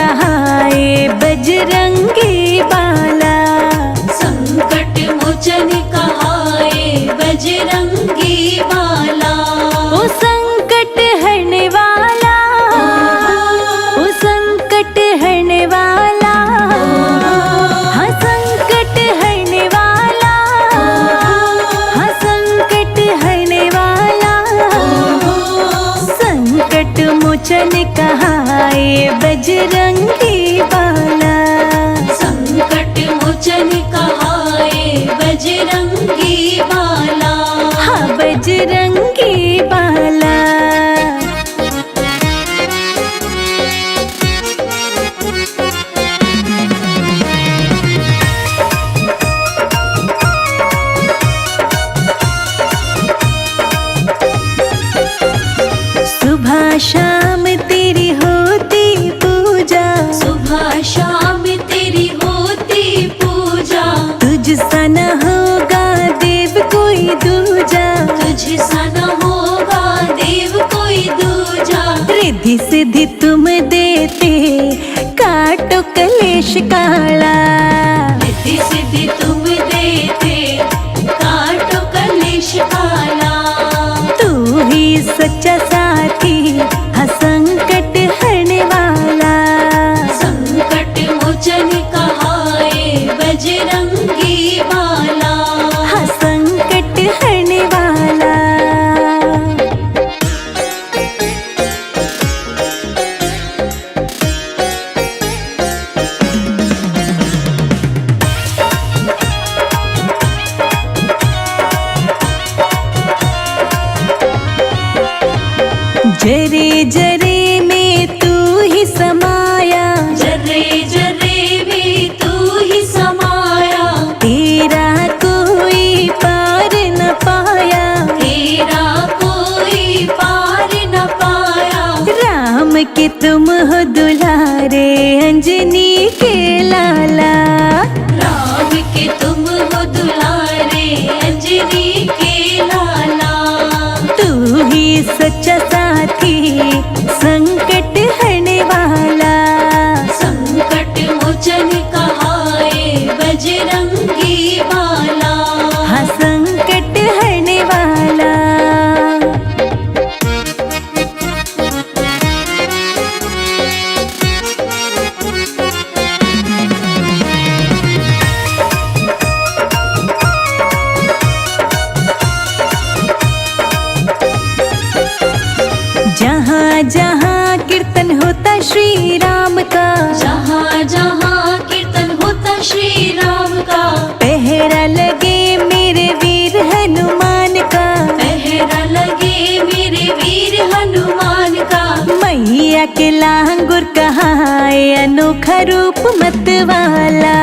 कहाए बजरंगी बाला। संकट मोचन कहाए बजरंगी बाला। ओ संकट हरने वाला, ओ संकट हरने वाला, हाँ संकट हरने वाला, हाँ संकट हरने वाला। संकट मोचन कहाए बजरंगी बाला। संकट मोचन कहाए बजरंगी बाला। हाँ बजरंगी बाला। सुबह शाम तेरी होती पूजा, सुबह शाम तेरी होती पूजा। तुझ सा न होगा देव कोई दूजा। तुझ सा न होगा देव कोई दूजा। रिद्धि सिद्धि तुम देते, काटो कलेश काला। रिद्धि सिद्धि तुम देते, काटो कलेश काला। तू ही सच्चा साथी, हाँ संकट हरने वाला। संकट मोचन कहाए बजरंगी बाला। हाँ संकट हरने वाला। जरे जरे में तू ही समाया, जरे जरे में तू ही समाया। तेरा कोई पार न पाया। तेरा कोई पार न पाया। राम के तुम हो दुलारे, अंजनी के लाला। राम के तुम हो दुलारे, अंजनी के लाला। तू ही सच्चा साथी, संकट हरने वाला। संकट मोचन कहाए बजरंगी बाला। हाँ संकट हरने वाला। जहाँ जहाँ कीर्तन होता श्री राम का, जहाँ जहाँ कीर्तन होता श्री राम का। पहरा लगे मेरे वीर हनुमान का। पहरा लगे मेरे वीर हनुमान का। मैया के लांगुर कहाए अनोखा रूप मत वाला।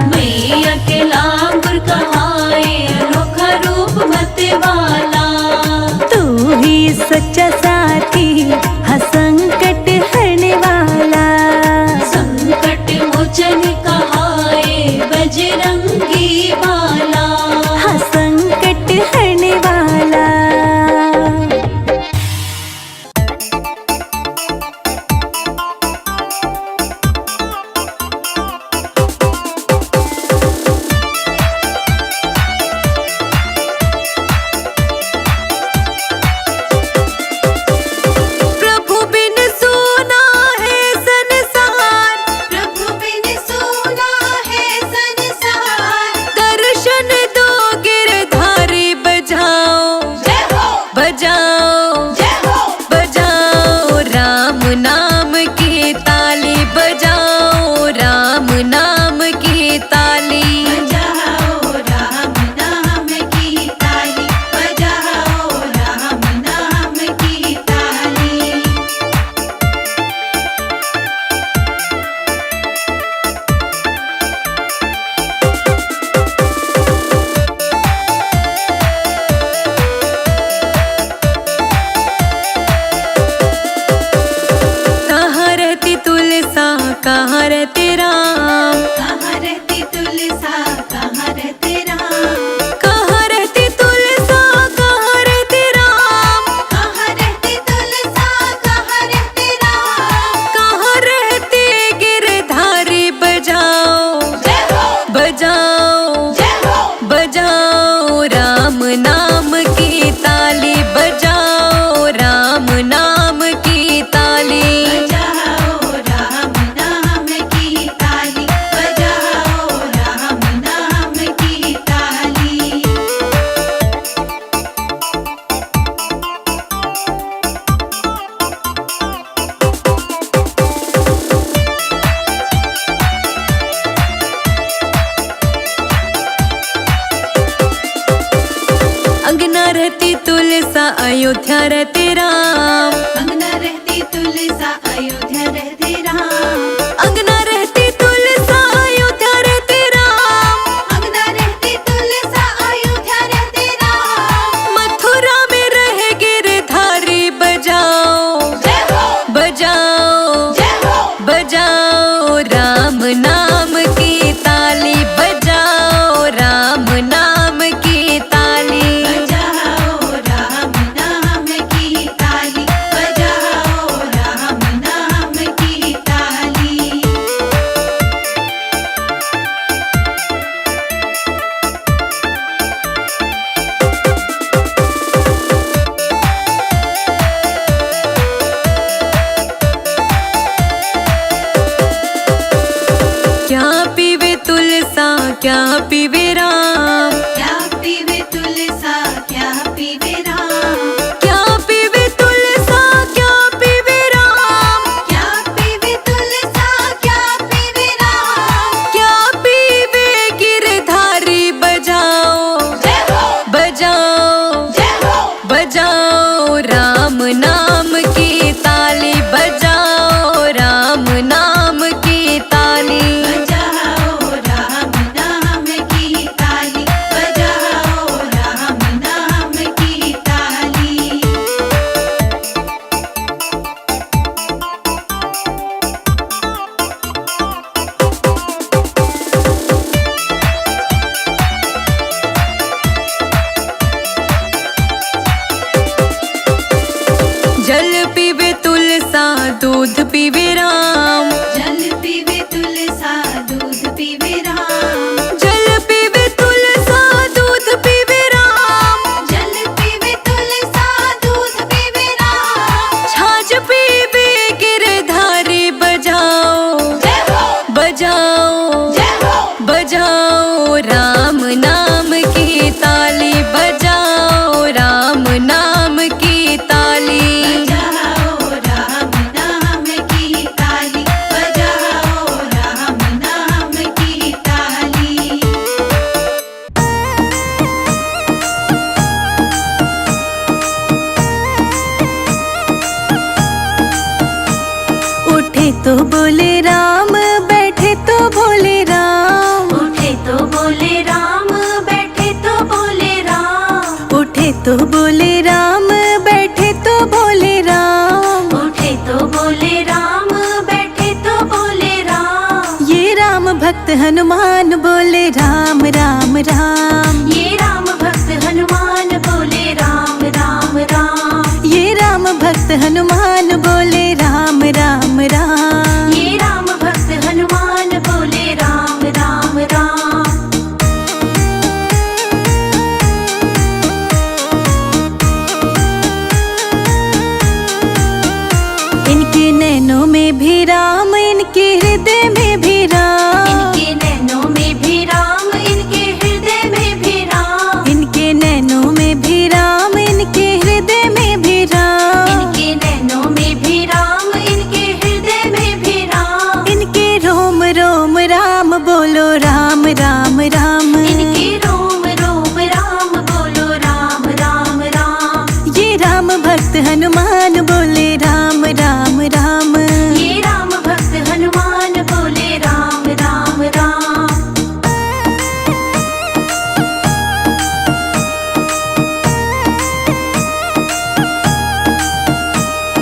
मैया के लांगुर कहाए अनोखा रूप मत वाला। तू ही सच्चा साथी, हाँ संकट हरने वाला। संकट मोचन कहाए बजरंगी बाला। हाँ संकट हरने वाला। कहाँ रहते राम, कहाँ रहती तुलसा, कहाँ रहते राम। कहाँ रहते तुलसा, कहाँ रहते राम, कहाँ रहती तुलसा, कहाँ रहते राम। कहाँ रहते रहते राम, अंगना रहती तुलसा अयोध्या रहते राम, अंगना रहती तुलसा अयोध्या रहते राम, अंगना रहती तुलसा अयोध्या रहते राम। मथुरा में रहे गिरधारी, बजाओ जय हो बजाओ जय हो बजाओ राम नाम की ताली, बजाओ राम नाम की ताली। बजाओ राम नाम की ताली, बजाओ राम नाम की ताली। क्या पीवे तुलसा क्या पीवे राम, क्या पीवे तुलसा क्या पीवे राम, क्या पीवे तुलसा क्या पीवे राम, क्या पीवे तुलसा क्या पीवे राम। क्या पीवे गिरधारी, बजाओ जय हो बजाओ जय हो बजाओ राम नाम की ताली, बजाओ राम नाम की ताली। बजाओ राम नाम की ताली, बजाओ राम नाम की ताली। जल पीवे तुलसा दूध पीवे राम, जल पीवे तुलसा दूध पीवे राम, जल पीवे तुलसा दूध पीवे राम, जल पीवे तुलसा दूध पीवे राम। छाछ पीवे गिरधारी, बजाओ जय हो बजाओ जय हो बजाओ राम नाम की ताली, बजाओ राम नाम की ताली। बजाओ राम नाम की ताली, बजाओ राम नाम की ताली। उठे तो बोले राम, बैठे तो बोले राम, उठे तो बोले राम, बैठे तो बोले राम, उठे तो बोले राम, बैठे तो बोले राम। उठे तो बोले राम, बैठे तो बोले राम। ये राम भक्त हनुमान बोले राम राम राम, ये राम भक्त हनुमान बोले राम राम राम, ये राम भक्त हनुमान बोले राम राम राम। ये राम भक्त हनुमान बोले राम राम राम। इनके नैनों में भी राम, इनके हृदय में भी राम, इनके नैनों में भी राम, इनके हृदय में भी राम, इनके नैनों में भी राम, इनके हृदय में भी राम। इनके नैनों में भी राम, इनके हृदय में भी राम। इनके रोम रोम राम बोलो राम राम राम, इनके रोम रोम राम बोलो राम राम राम। ये राम भक्त हनुमान बोले राम राम राम। ये राम भक्त हनुमान बोले राम राम राम।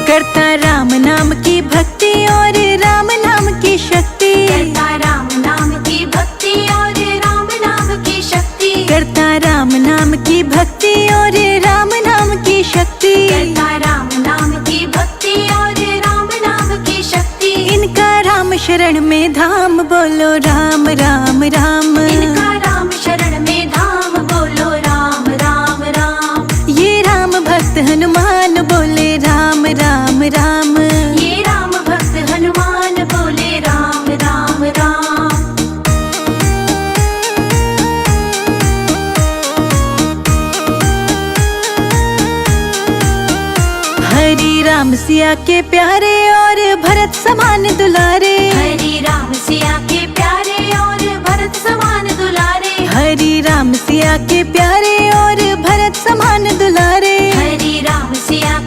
करता राम नाम की भक्ति और राम नाम की शक्ति, करता राम नाम की भक्ति और राम नाम की शक्ति, करता राम नाम की भक्ति और राम नाम की शक्ति। करता राम नाम की भक्ति और राम नाम की शक्ति। इनका राम शरण में धाम बोलो राम राम राम, इनका राम शरण में धाम बोलो राम राम राम। ये राम भक्त हनुमान बोले राम राम राम। ये राम भक्त हनुमान बोले राम राम राम। हरि राम सिया के प्यारे और भरत समान दुलारे, हरि राम सिया के प्यारे और भरत समान दुलारे, हरि राम सिया के प्यारे और भरत समान दुलारे। हरि राम सिया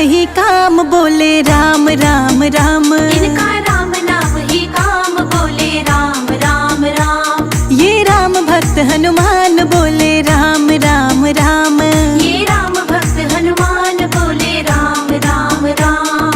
ही काम बोले राम राम राम। इनका राम नाम ही काम बोले राम राम राम। ये राम भक्त हनुमान बोले राम राम राम। ये राम भक्त हनुमान बोले राम राम राम।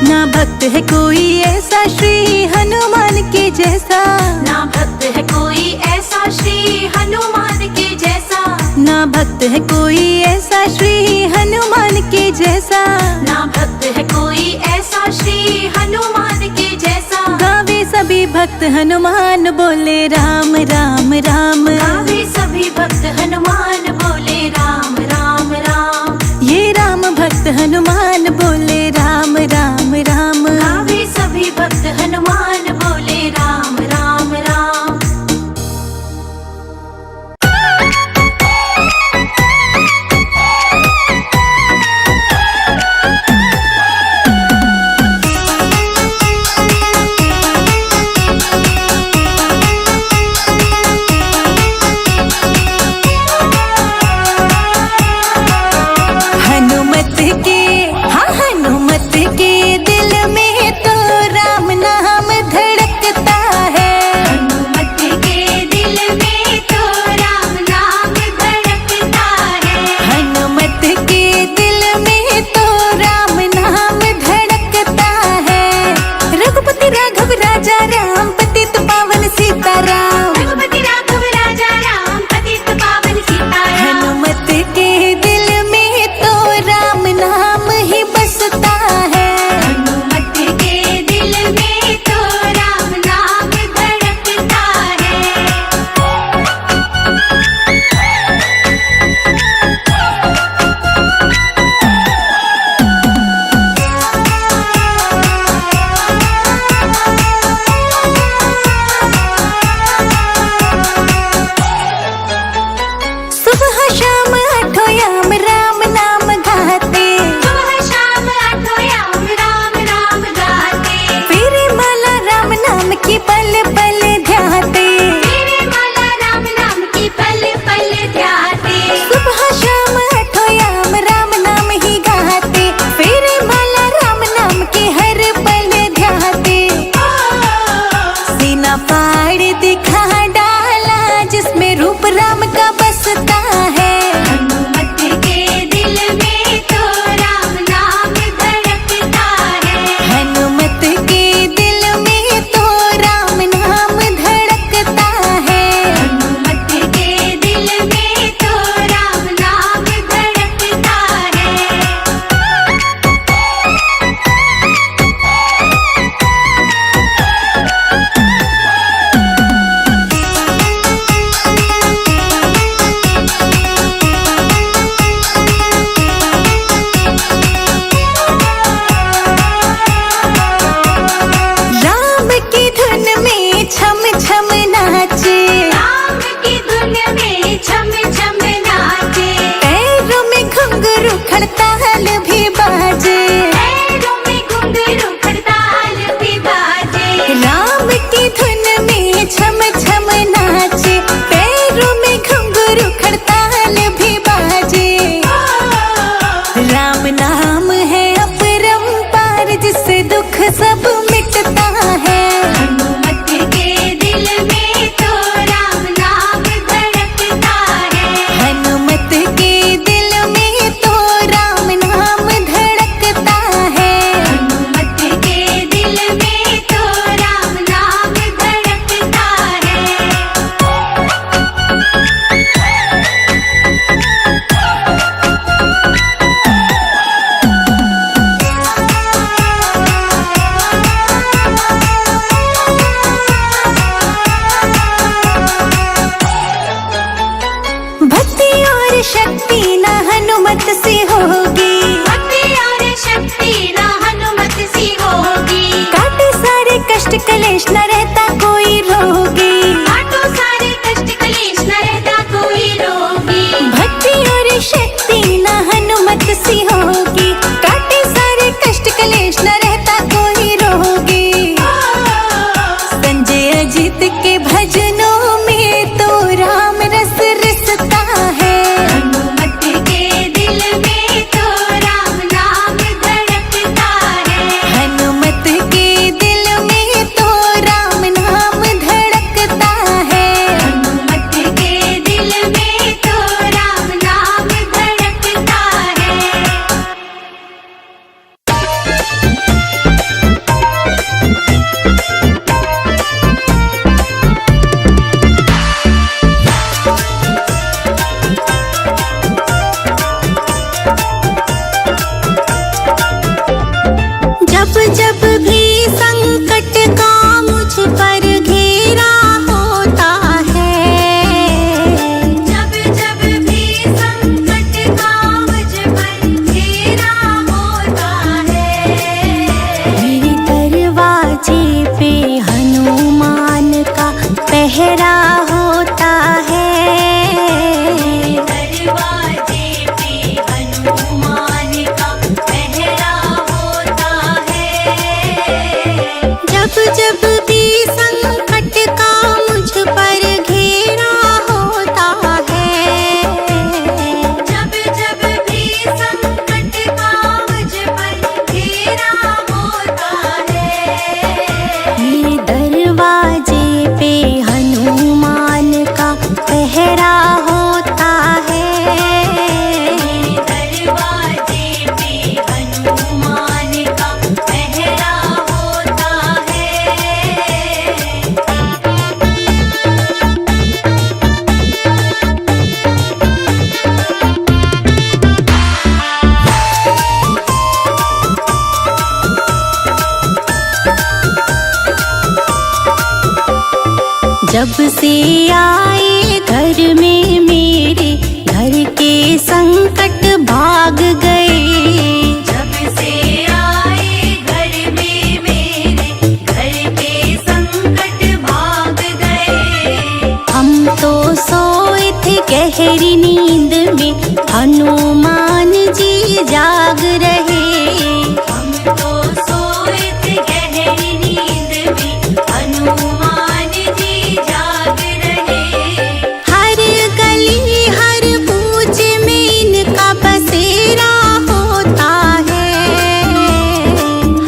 ना भक्त है कोई ऐसा श्री हनुमान के जैसा। ना भक्त है कोई ऐसा श्री हनुमान के जैसा। ना भक्त है कोई ऐसा श्री हनुमान के जैसा। ना भक्त है कोई ऐसा श्री हनुमान के जैसा। गावे सभी भक्त हनुमान बोले राम राम राम। गावे सभी भक्त हनुमान बोले राम राम राम। ये राम भक्त हनुमान बोले राम राम राम। गावे सभी भक्त हनुमान बोले राम राम राम। हनुमत के हाँ हनुमत के दिल में तो राम नाम धड़कता है। हनुमत के दिल में तो राम नाम धड़कता है। हनुमत के दिल में तो राम नाम धड़कता है। रघुपति राघव राजा राम पतित पावन सीताराम। रघुपति राघव राजा राम पतित पावन सीताराम। हनुमत के दिल में तो राम नाम ही बसता है। हनुमत के दिल में तो राम नाम धड़कता है। सुबह शाम आठों याम राम नाम गाते। सुबह शाम आठों याम राम नाम गाते। फेरे माला राम नाम की पल पल ध्याते। मेरे माला राम नाम की पल पल ध्याते। सुबह शाम आठों याम राम नाम ही गाते। फेरे माला राम नाम की हर पल ध्याते। सीना फाड़ दिखा डाला जिसमें रूप राम का बसता है। हनुमत के दिल में तो राम नाम धड़कता है। हनुमत के दिल में तो राम नाम धड़कता है। हनुमत के दिल में तो राम नाम धड़कता है। राम की धुन में छम छम नाचे। राम की धुन में छम छम नाचे। पैरों में घुंघरू खड़ताल भी बाजे। पैरों में घुंघरू खड़ताल भी बाजे। राम की धुन में छम छम नाचे। पैरों में घुंघरू खड़ताल भी बाजे। राम नाम है अपरंपार जिससे दुख सब मिटता है। हनुमत के दिल में तो राम नाम धड़कता है। हनुमत के दिल में तो राम नाम धड़कता है। हनुमत के दिल में तो राम नाम धड़कता है। भक्ति और शक्ति न हनुमत से होगी। भक्ति और शक्ति ना हनुमत सी होगी। काटे सारे कष्ट कलेश न रहता कोई रोगी। काटो सारे कष्ट कलेश न रहता कोई रोगी। भक्ति और शक्ति न हनुमत सी होगी। काटे सारे कष्ट कलेश न रहता कोई रोगी। संजय अजित के भज पहरा होता है। दरवाजे पे हनुमान का पहरा होता है। जब जब भी संकट का मुझ पर घेरा होता है। जब जब भी संकट का मुझ पर घेरा होता है। मेरे दरवाजे पे हनुमान का पहरा होता है। दरवाजे पे हनुमान का पहरा होता है। जब से आए घर में मेरे, घर के संकट भाग गए। जब से आए घर में मेरे, घर के संकट भाग गए। हम तो सोए थे गहरी नींद में, हनुमान जी जाग रहे। हम तो सोए थे गहरी नींद में, हनुमान जी जाग रहे। हर गली हर कूच में इनका बसेरा होता है।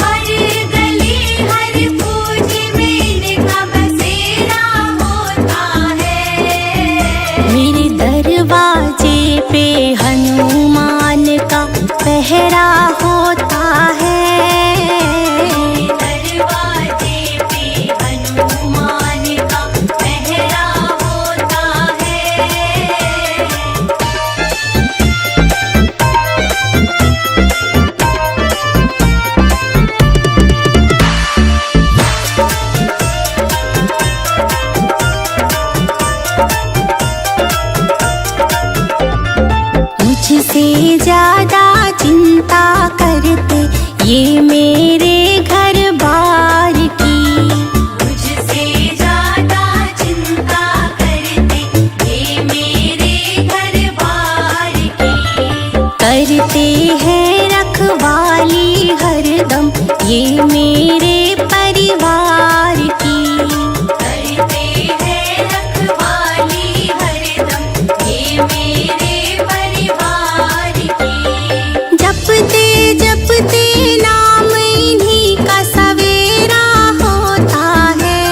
हर गली हर कूच में इनका बसेरा होता है। मेरे दरवाजे पे हनुमान का पहरा होता है। दरवाजे पे हनुमान का पहरा होता है। मुझसे ज्यादा चिंता करते ये मेरे घर बार की। मुझसे ज्यादा चिंता करते ये मेरे घर बार की। करते हैं रखवाली हरदम ये मेरे परिवार की। करते हैं रखवाली हरदम ये मेरे परिवार की। जपते जपते नाम इन्हीं का सवेरा होता है।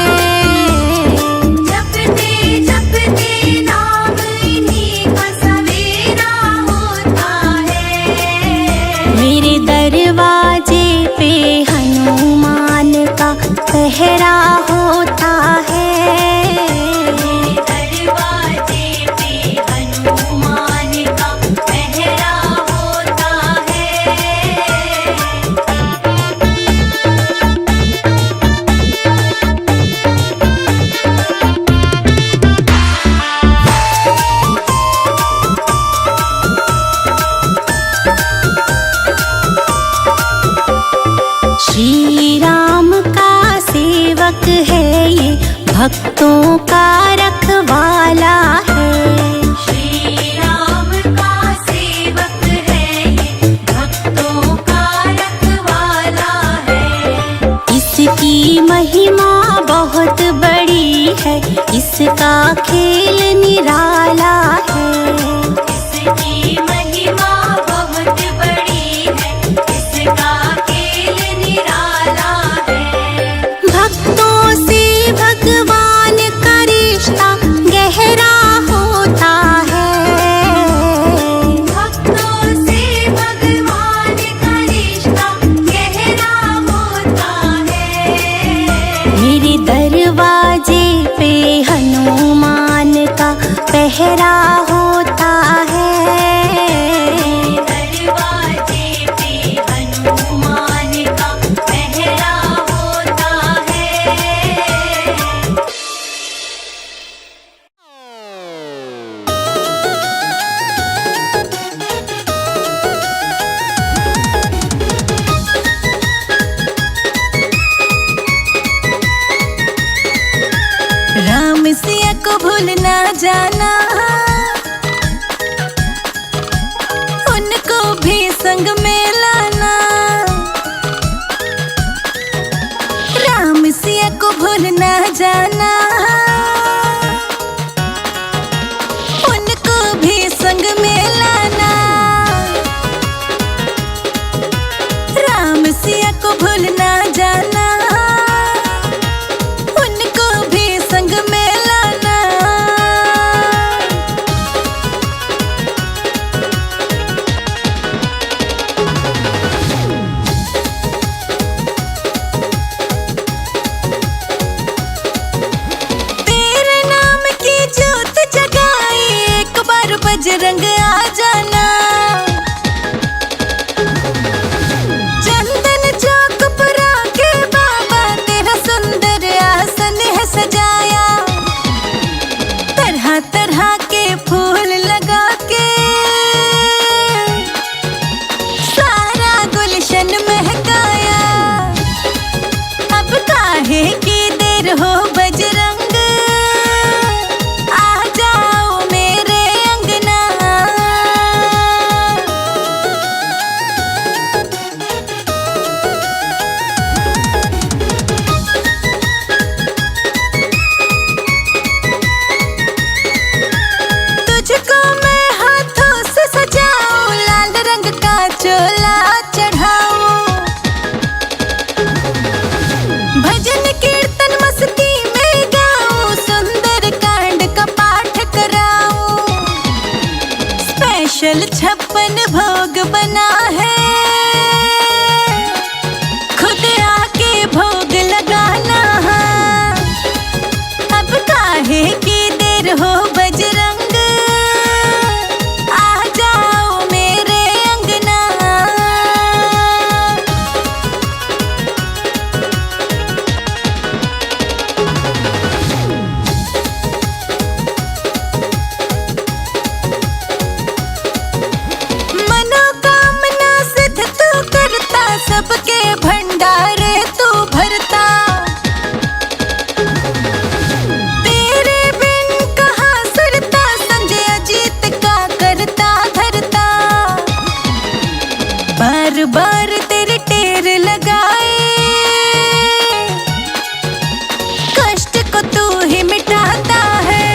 जपते जपते नाम इन्हीं का सवेरा होता है। मेरे दरवाजे पे हनुमान का पहरा होता है। दरवाजे पे हनुमान का पहरा होता है। श्री राम का सेवक है ये, भक्तों का रखवाला है। श्री राम का सेवक है ये, भक्तों का रखवाला है। इसकी महिमा बहुत बड़ी है, इसका खेल निराला है। इसकी महिमा बहुत बड़ी है, इसका खेल निराला है। भक्तों से भगवान का रिश्ता गहरा होता है। भक्तों से भगवान का रिश्ता गहरा होता है। मेरे दरवाजे पे हनुमान का पहरा होता है। दरवाजे पे हनुमान का पहरा होता है। सिया को भूल ना जाना, उनको भी संग में लाना। राम सिया को भूल ना जाना, उनको भी संग में लाना। राम सिया को भूल ना जाना, उनको भी संग में लाना। तेरे नाम की ज्योत जगाई, एक बार बजरंग आ जाना। चंदन चौक पर आके बाबा तेरा सुंदर आसन है सजाया। तरह तरह के फूल लगा के सारा गुलशन महकाया। अब काहे की देर हो बजरंग, आ जाओ मेरे अंगना। तुझको मैं हाथों से सजाऊं, लाल रंग का चोला चढ़ाऊं। भजन कीर्तन मस्ती में गाऊं, सुंदर कांड का पाठ कराऊं। स्पेशल 56 भोग बना है, खुद आके भोग लगाना। अब काहे की देर हो बजरंग, आ जाओ मेरे अंगना। मनोकामना सिद्ध तू करता, सबके भंडारे तू भरता। तेरे बिन कहाँ सरता, संजय अजीत का करता धरता। बार बार तेरे टेर लगाए, कष्ट को तू ही मिटाता है।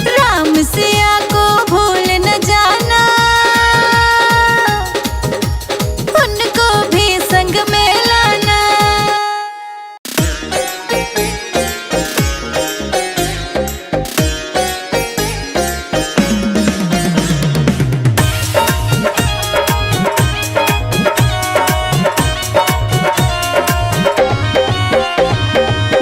राम सिया को भूल न जाना, उनको भी संग में लाना।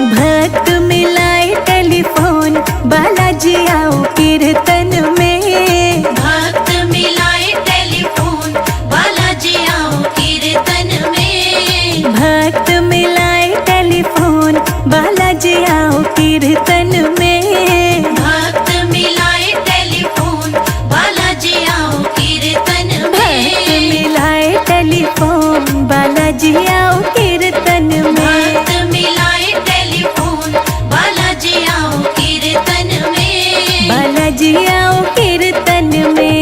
भक्त मिलाए टेलीफोन, बालाजी आओ कीर्तन में। भक्त मिलाए टेलीफोन, बालाजी आओ कीर्तन में। भक्त मिलाए टेलीफोन, बालाजी आओ कीर्तन में। भक्त मिलाए टेलीफोन, बालाजी आओ कीर्तन भक्त में। मिलाए टेलीफोन, बालाजी आओ कीर्तन में। भक्त मिलाए टेलीफोन, बालाजी आओ कीर्तन में। बालाजी आओ कीर्तन में।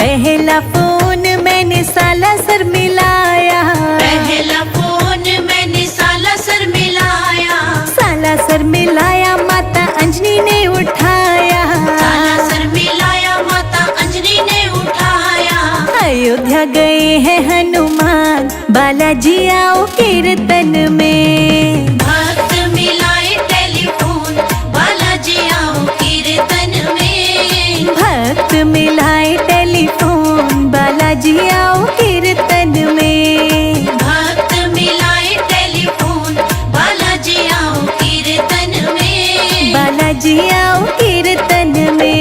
पहला फोन मैंने सालासर मिलाया। पहला फोन मैंने सालासर मिलाया। सालासर मिलाया, माता अंजनी ने उठाया। सालासर मिलाया, माता अंजनी ने उठाया। अयोध्या गए हैं हनुमान, बालाजी आओ कीर्तन में। भक्त मिलाए टेलीफोन, बालाजी आओ कीर्तन में। भक्त मिलाए टेलीफोन, बालाजी आओ कीर्तन में। भक्त मिलाए टेलीफोन, बालाजी आओ कीर्तन में। बालाजी आओ कीर्तन में।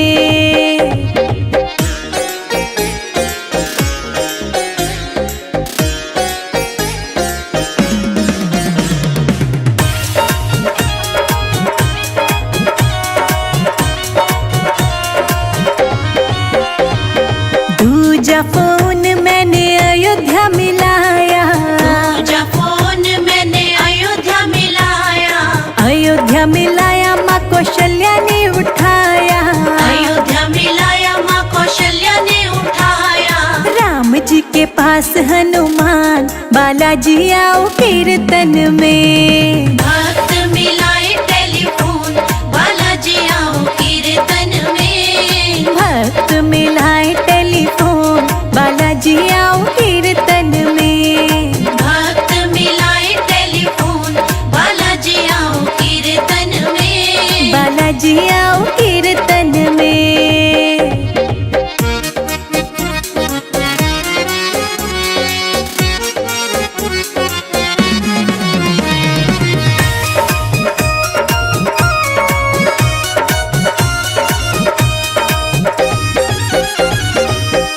के पास हनुमान, बालाजी आओ कीर्तन में। भक्त मिलाए टेलीफोन, बालाजी आओ कीर्तन में। भक्त मिलाए टेलीफोन, बालाजी आओ कीर्तन में। भक्त मिलाए टेलीफोन, बालाजी आओ कीर्तन में। बालाजी आओ कीर्तन में।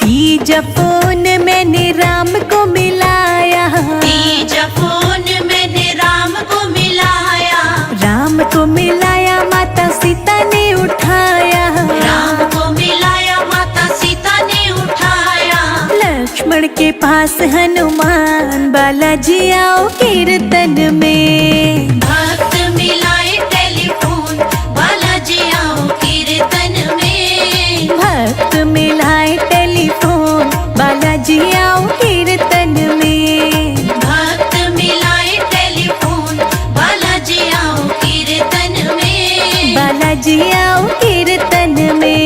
तीजा फोन मैंने राम को मिलाया, तीजा फोन मैंने राम को मिलाया। राम को मिलाया माता सीता ने उठाया। राम को मिलाया माता सीता ने उठाया। लक्ष्मण के पास हनुमान, बालाजी आओ कीर्तन में। भक्त मिलाए टेलीफोन, बालाजी आओ कीर्तन में। भक्त मिलाए टेलीफोन, बालाजी आओ कीर्तन में। भक्त मिलाए टेलीफोन, बालाजी आओ कीर्तन में। बालाजी आओ कीर्तन में।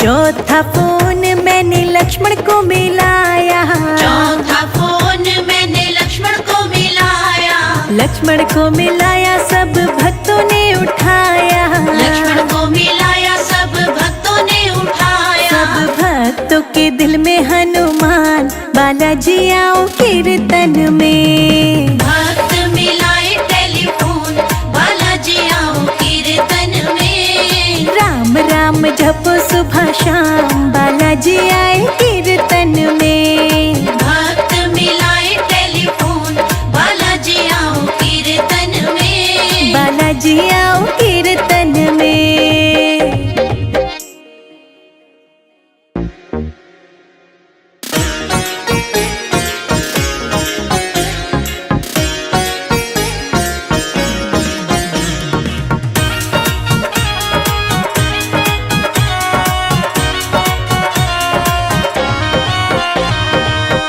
चौथा फोन मैंने लक्ष्मण को मिलाया। चौथा फोन मैंने लक्ष्मण को मिलाया। लक्ष्मण को मिलाया सब भक्तों ने उठाया। लक्ष्मण को मिलाया सब भक्तों ने उठाया। सब भक्तों के दिल में हनुमान, बालाजी आओ कीर्तन में। भक्त मिलाए टेलीफोन, बालाजी आओ कीर्तन में। राम राम जपो सुबह शाम, बालाजी आए कीर्तन में। भक्त मिलाए टेलीफोन, बालाजी आओ कीर्तन में। बालाजी आओ कीर्तन में।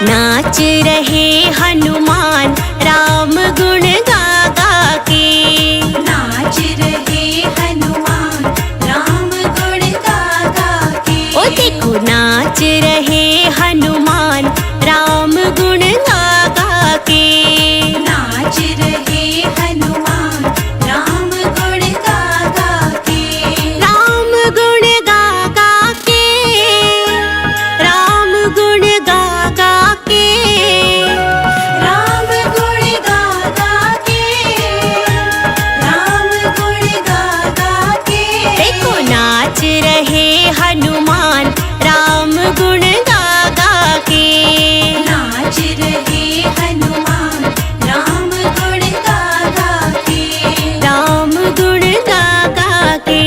नाच रहे हनुमान, राम गुण गा गा के। नाच रहे हनुमान, राम गुण गा गा के। ओ देखो नाच रहे हनुमान, राम गुण गा गा के। नाच रहे हनुमान, राम गुण गा गा के। राम गुण गा गा के। राम गुण गा गा के। राम गुण गा गा के। राम गुण गा गा के। देखो नाच रहे हनुमान, राम गुण गा गा के। नाच रहे हनुमान, राम गुण गा गा के। राम गुण गा गा के।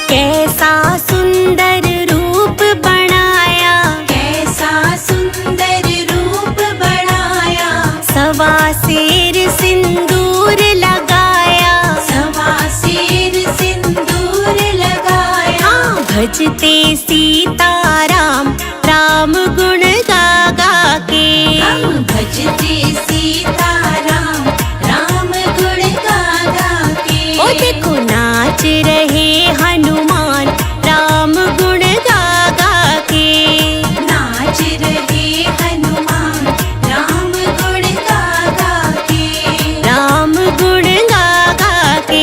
कैसा सुंदर रूप बनाया, कैसा सुंदर रूप बनाया। सवा सिर सिंदूर लगाया। सवा सिर सिंदूर लगाया। हाँ भजते सीताराम, राम गुण गा गा के। हम भजते सीताराम, राम गुण गा गा के। ओ देखो नाच रहे हनुमान, राम गुण गा गा के। नाच रहे हनुमान, राम गुण गा गा के। राम गुण गा गा के।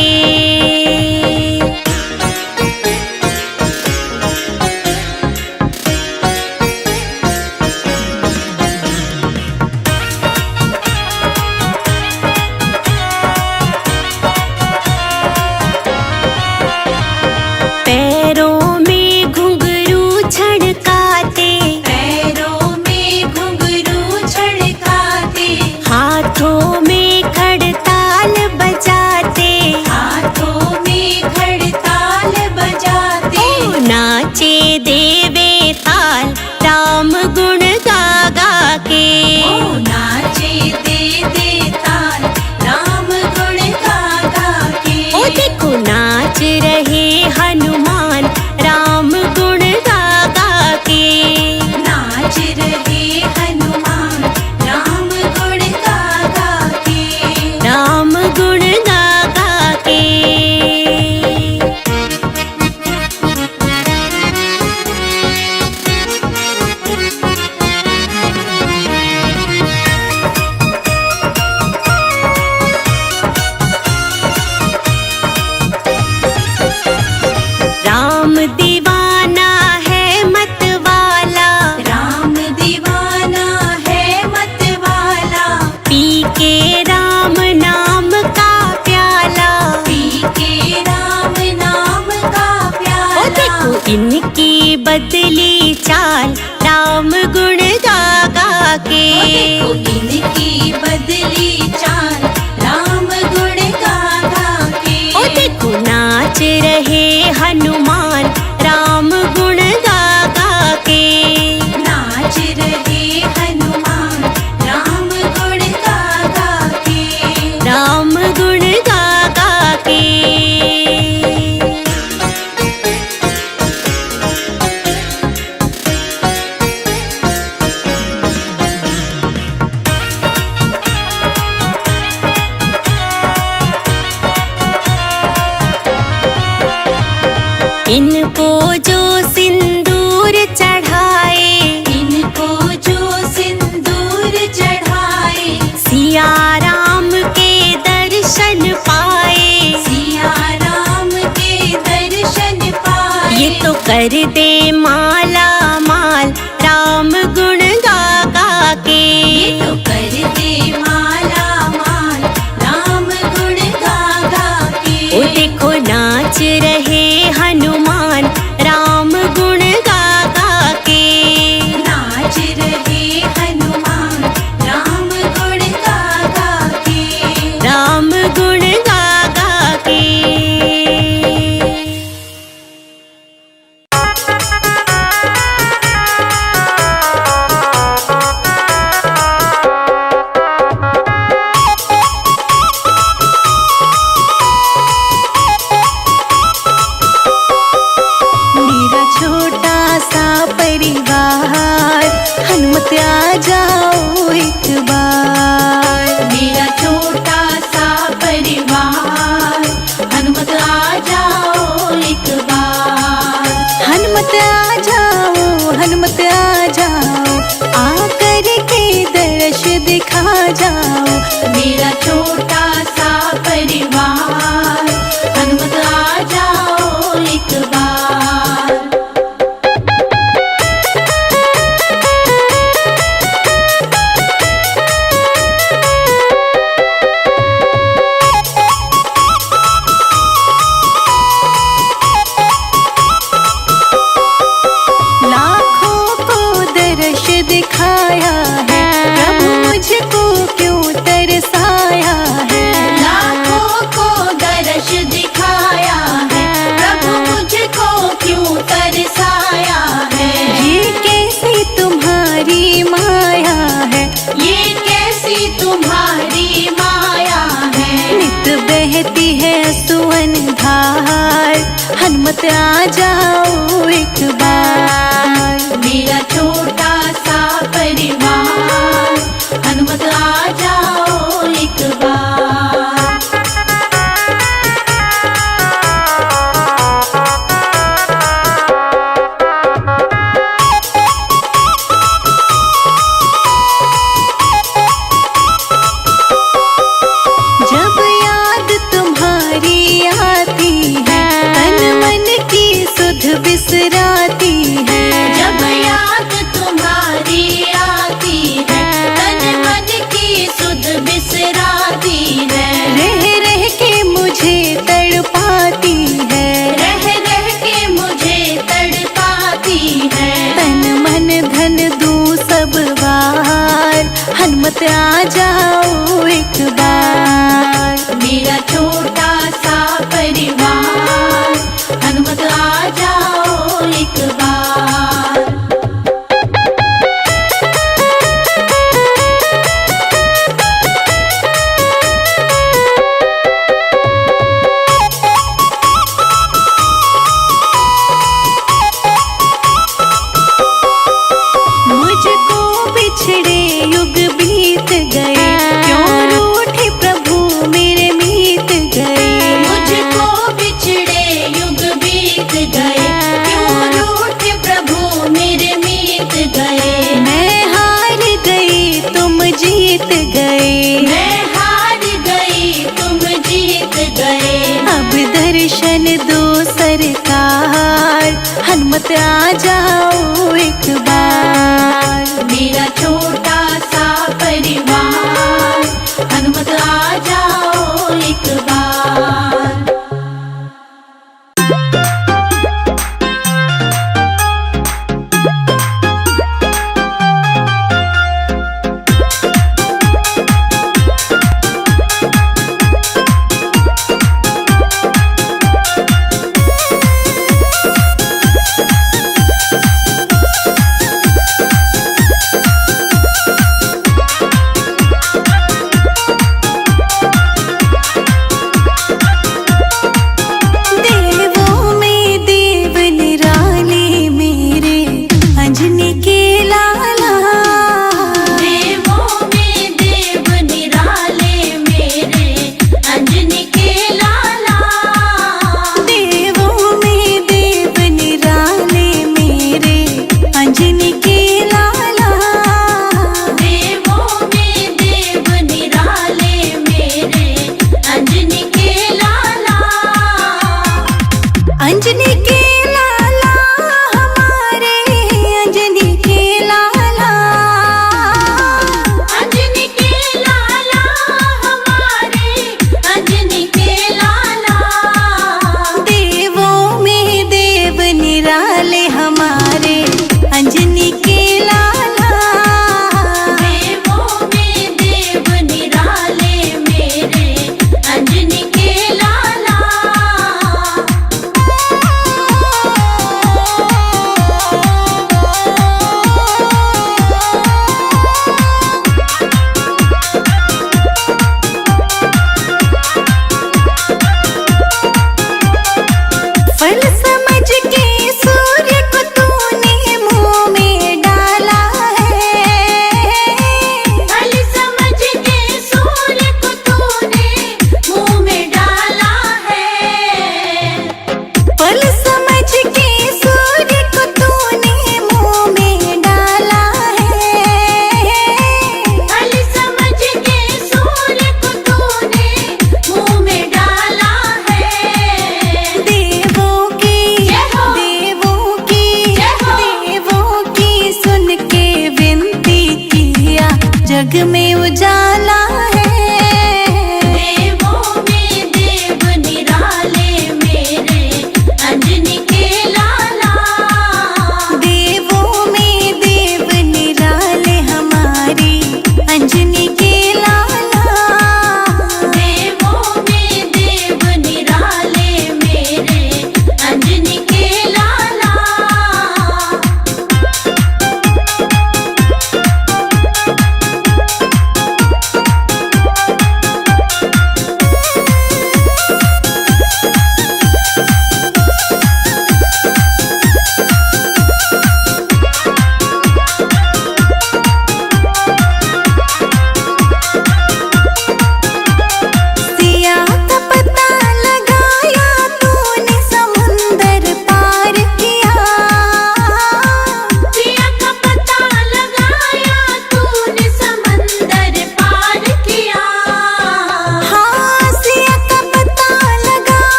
इनको जो सिंदूर चढ़ाए, इनको जो सिंदूर चढ़ाए, सिया राम के दर्शन पाए। सिया राम के दर्शन पाए। ये तो कर दे माला माल राम गुण गा गा के। ये तो कर दे माला माल राम गुण गा गा के। ओ देखो नाच रहे हनुमान राम गुण गा गा के। नाच रहे हनुमान राम गुण गा गा के। राम गुण गा गा के। मेरा छोटा सा परिवार, हनुमत आ जाओ एक बार। मेरा छोटा सा परिवार, हनुमत आ जाओ एक बार। हनुमत आ जाओ, हनुमत आ जाओ, आकर के दर्श दिखा जाओ। मेरा छोटा सा परिवार, हनुमत आ जाओ एक बार। लाखों को दर्श दिखाया है, प्रभु मुझको क्यों तरसाया है। लाखों को दर्श दिखाया है, प्रभु मुझको क्यों तरसाया है। ये कैसी तुम्हारी माया है, ये कैसी तुम्हारी माया है। नित बहती है सुवन धार, हनुमत आ जाओ एक बार। मेरा छोटा सा परिवार, हनुमत आ जाओ एक बार। जब याद तुम्हारी आती है, तन मन की सुध बिसराती है। जब याद तुम्हारी आती है, तन मन की सुध बिसराती है। रह रह के मुझे तड़पाती है, रह रह के मुझे तड़पाती है। तन मन धन दूं सब बार, हनुमत आ जाओ एक बार। मेरा छोटा सा परिवार, हनुमत आ जाओ एक बार। मुझको बिछड़े युग बीत गए, क्यों रूठे प्रभु मेरे मीत गए। मुझको बिछड़े युग बीत गए, क्यों रूठे प्रभु मेरे मीत गए। मैं हार गई तुम जीत गए, मैं हार गई तुम जीत गए। अब दर्शन दो सरकार, हनुमत आ जाओ एक बार। मेरा छोटा सा परिवार, हनुमत आ जाओ एक बार।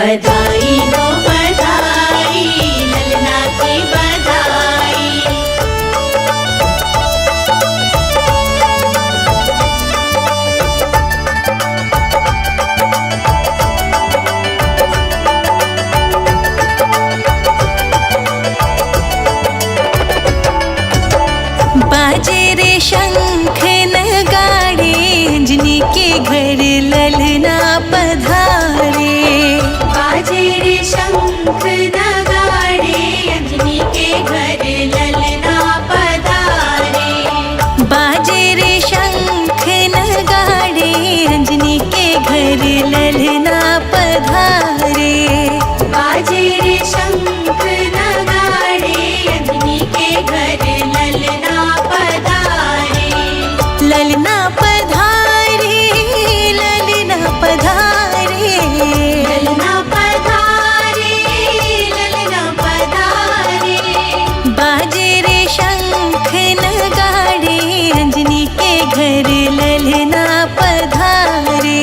बधाई हो बधाई, ललना की बधाई। बाजे रे शंख नगाड़े, अंजनी के घर ललना पधारे। बाजे रे शंख नगाड़े, अंजनी के घर ललना पधारे। बाजे रे शंख नगाड़े, अंजनी के घर ललना पधारे। बाजे रे शंख नगाड़े, अंजनी के घर ललना पधारे। ललना पधारे, ललना पधारे। ललना पधारे, ललना पधारे। बाजे रे शंख नगाड़े, अंजनी के घर ललना पधारे।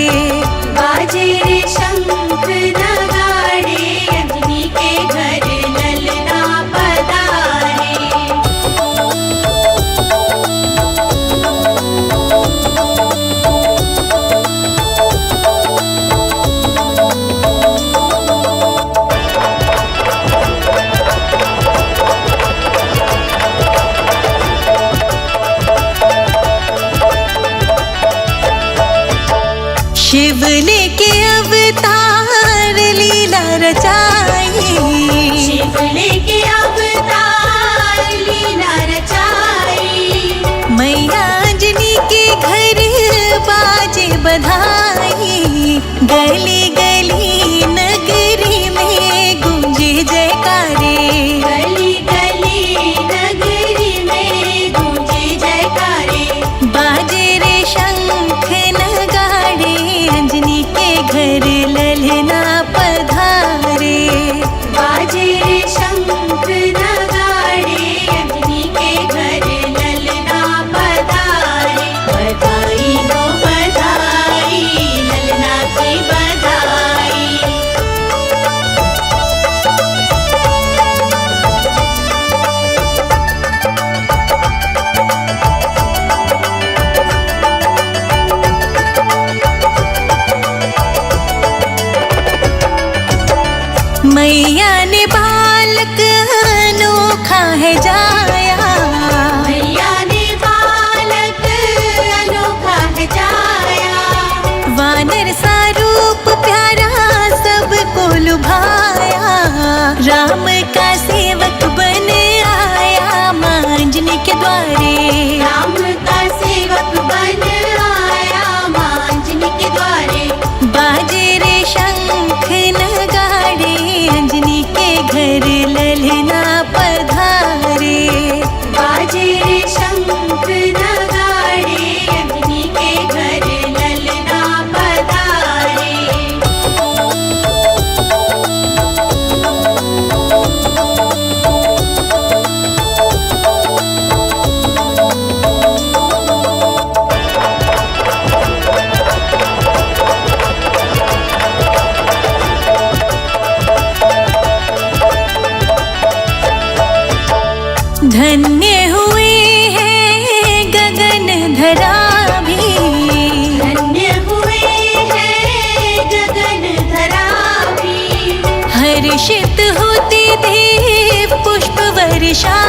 बाजे रे शंख नगाड़े, अंजनी के घर ललना पधारे। शिव ने के अवतार लीला रचाई। शिवले के अवतार लीला रचाई। मैया अंजनी के घर बाजे बधाई। गली गली नगरी में गूंजे जयकारे। गली गली नगरी में गूंजे जयकारे। बाजे रे शंख नगाड़े, अंजनी के घर ललना पधारे। बाजे रे शंख नगाड़े, अंजनी के घर ललना पधारे। बधाई हो बधाई, ललना की बधाई। मैया ने बालक अनोखा है जाया। मैया ने बालक अनोखा है जाया। वानर सा रूप प्यारा सबको लुभाया। राम का सेवक बन आया, माँ अंजनी के द्वारे। राम का सेवक बन आया, माँ अंजनी के द्वारे। बाजे रे शंख नगाड़े, अंजनी के घर ललना पधारे। बाजे रे शंख नगाड़े, अंजनी के घर ललना पधारे। धन्य हुए हैं गगन धरा भी। धन्य हुए हैं गगन धरा भी। हर्षित होती देव पुष्प वर्षा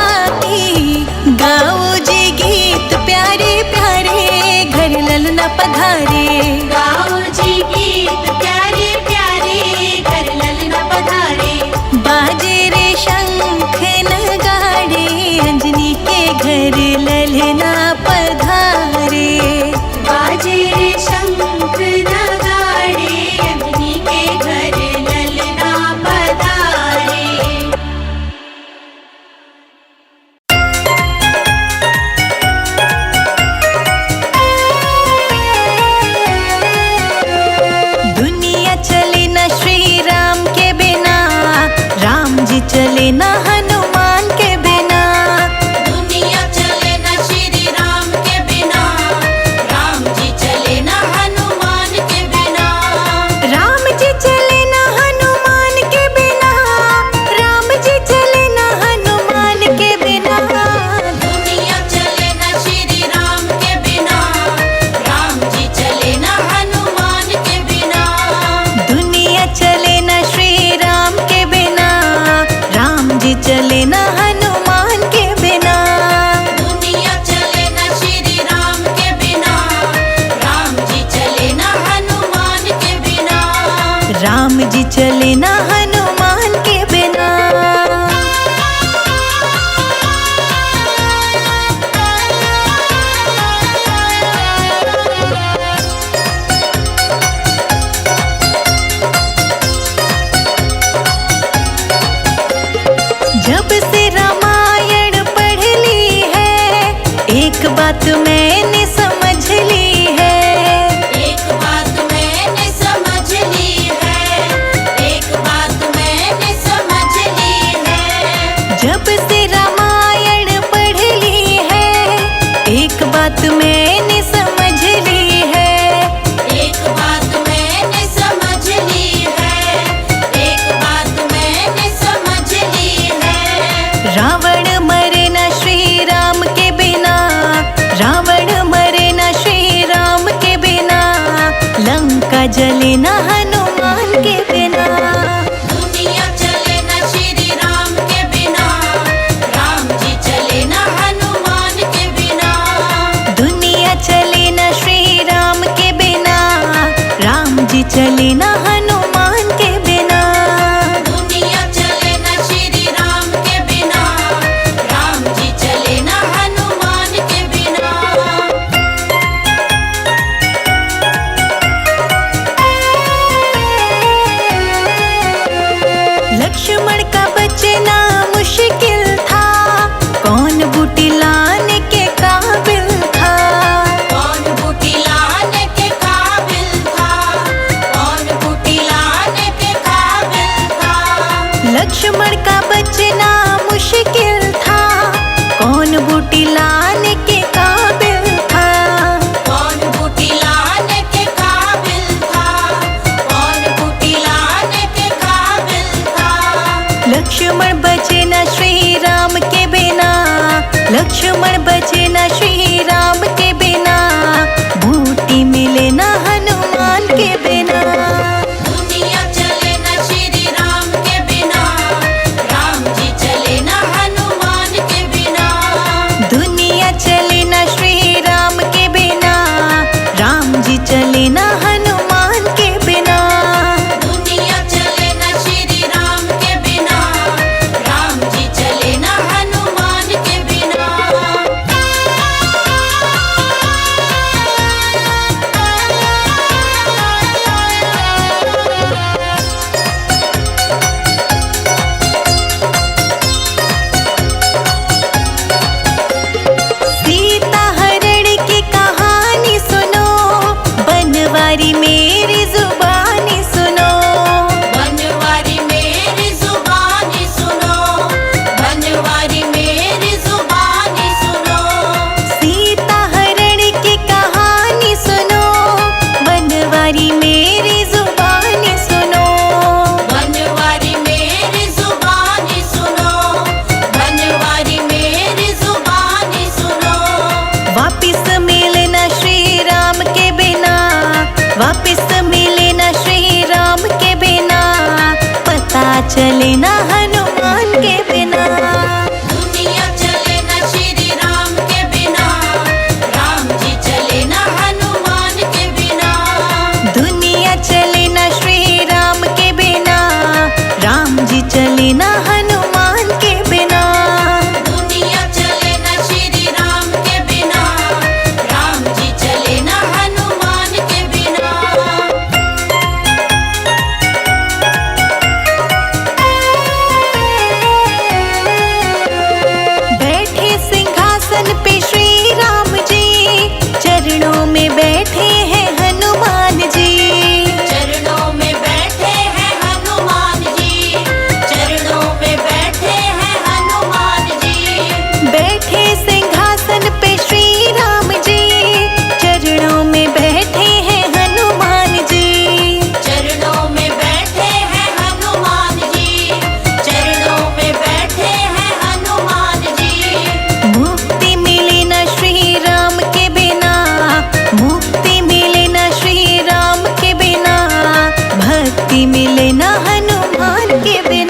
की। गाओ जी गीत प्यारे प्यारे, घर ललना पधारे। गाओ जी गीत प्यारे प्यारे, घर ललना पधारे। बाजे रे शंख नगाड़े, अंजनी के घर ललना पधारे। बाजे रे शंख नगाड़े, अंजनी के घर ललना पधारे। दुनिया चले न श्री राम के बिना, राम जी चले न हनुमान के बिना। दुनिया चले न श्री एक बात मैंने समझ ली है, एक बात मैंने समझ ली है, एक बात मैंने समझ ली है। जब से रामायण पढ़ ली है, एक बात मैंने समझ ली है, एक बात मैंने समझ ली है, एक बात मैंने समझ ली है। रावण मरे न श्री राम के बिना, रावण मरे न श्री राम के बिना, लंका जले न हनुमान के बिना। दुनिया चले न श्री राम के बिना, राम जी चले न हनुमान के बिना। दुनिया चले न श्री राम के बिना, राम जी चले न हनुमान के बिना। दुनिया चले न श्री राम के बिना, राम जी चले न हनुमान के बिना। लक्ष्मण का बचना मुश्किल था, कौन बूटी लाने के काबिल था। कौन बूटी लाने के काबिल था, कौन बूटी लाने के काबिल था। लक्ष्मण का बचना मुश्किल था, कौन बूटी लाने के काबिल था। कौन बूटी लाने के काबिल था, कौन बूटी लाने के काबिल था। लक्ष्मण बचे न श्री राम के बिना, लक्ष्मण बचे न श्री राम के बिना, बूटी मिले न हनुमान के बिना। दुनिया चले न श्री राम के बिना, राम जी चले न हनुमान के बिना। दुनिया चले न श्री राम के बिना, राम जी चले न हनुमान के बिना। दुनिया चले न श्री राम के बिना, राम जी चले न हनुमान के बिना। सीता हरण की कहानी सुनो, बनवारी मेरी जुबानी सुनो। बनवारी मेरी जुबानी सुनो, बनवारी मेरी जुबानी सुनो। सीता हरण की कहानी सुनो, बनवारी मेरी जुबानी सुनो। बनवारी मेरी जुबानी सुनो, बनवारी मेरी जुबानी सुनो। वापिस मिले न श्री राम के बिना, वापिस मिले न श्री राम के बिना, पता चले न हनुमान के बिना। दुनिया चले न श्री राम के बिना, राम जी चले न हनुमान के बिना। दुनिया चले न श्री राम के बिना, राम जी चले न हनुमान के बिना। दुनिया चले न श्री राम के बिना, राम जी चले न हनुमान के बिना। बैठे सिंहासन पे श्री राम जी, चरणों में बैठे हैं हनुमान जी। चरणों में बैठे हैं हनुमान जी, चरणों में बैठे हैं हनुमान जी। बैठे सिंहासन पे श्री राम जी, चरणों में बैठे हैं हनुमान जी। चरणों में बैठे हैं हनुमान जी, चरणों में बैठे हैं हनुमान जी। मुक्ति मिले न श्री राम के बिना, मुक्ति मिले न श्री राम के बिना, भक्ति मिले न हनुमान के बिना।